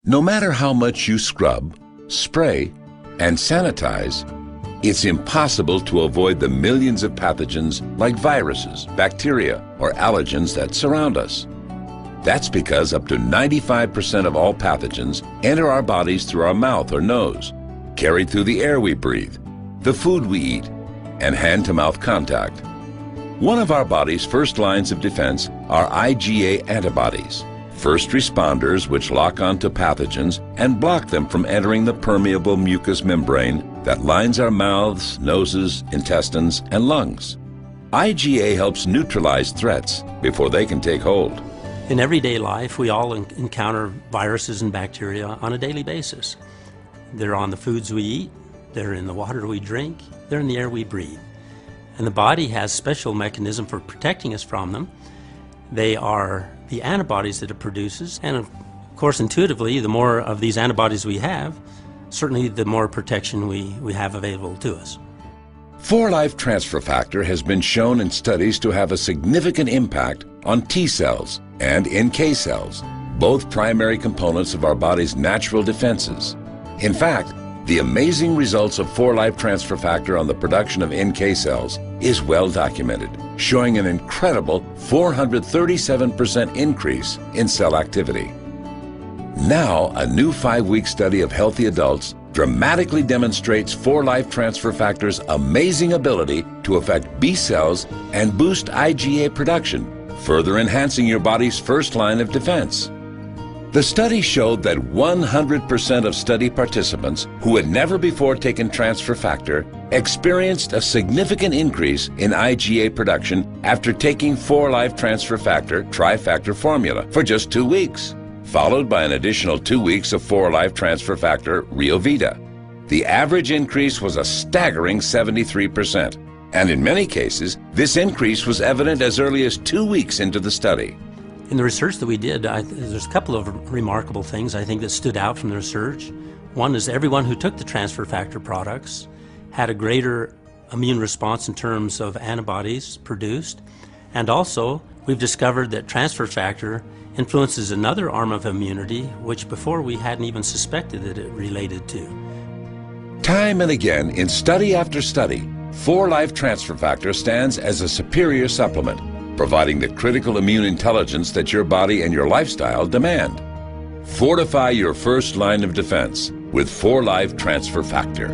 No matter how much you scrub, spray, and sanitize, it's impossible to avoid the millions of pathogens like viruses, bacteria, or allergens that surround us. That's because up to 95% of all pathogens enter our bodies through our mouth or nose, carried through the air we breathe, the food we eat, and hand-to-mouth contact. One of our body's first lines of defense are IgA antibodies, first responders which lock onto pathogens and block them from entering the permeable mucous membrane that lines our mouths, noses, intestines, and lungs. IgA helps neutralize threats before they can take hold. In everyday life, we all encounter viruses and bacteria on a daily basis. They're on the foods we eat, they're in the water we drink, they're in the air we breathe. And the body has special mechanism for protecting us from them. They are the antibodies that it produces, and of course intuitively, the more of these antibodies we have, certainly the more protection we have available to us. 4-Life Transfer Factor has been shown in studies to have a significant impact on T cells and NK cells, both primary components of our body's natural defenses. In fact, the amazing results of 4-Life Transfer Factor on the production of NK cells is well documented, showing an incredible 437% increase in cell activity. Now, a new 5-week study of healthy adults dramatically demonstrates 4-Life Transfer Factor's amazing ability to affect B cells and boost IgA production, further enhancing your body's first line of defense. The study showed that 100% of study participants who had never before taken transfer factor experienced a significant increase in IgA production after taking 4-Life Transfer Factor Trifactor formula for just 2 weeks, followed by an additional 2 weeks of 4-Life Transfer Factor Rio Vita. The average increase was a staggering 73%, and in many cases, this increase was evident as early as 2 weeks into the study. In the research that we did, there's a couple of remarkable things I think that stood out from the research. One is everyone who took the transfer factor products had a greater immune response in terms of antibodies produced, and also we've discovered that transfer factor influences another arm of immunity which before we hadn't even suspected that it related to. Time and again, in study after study, 4-Life Transfer Factor stands as a superior supplement, providing the critical immune intelligence that your body and your lifestyle demand. Fortify your first line of defense with 4-Life Transfer Factor.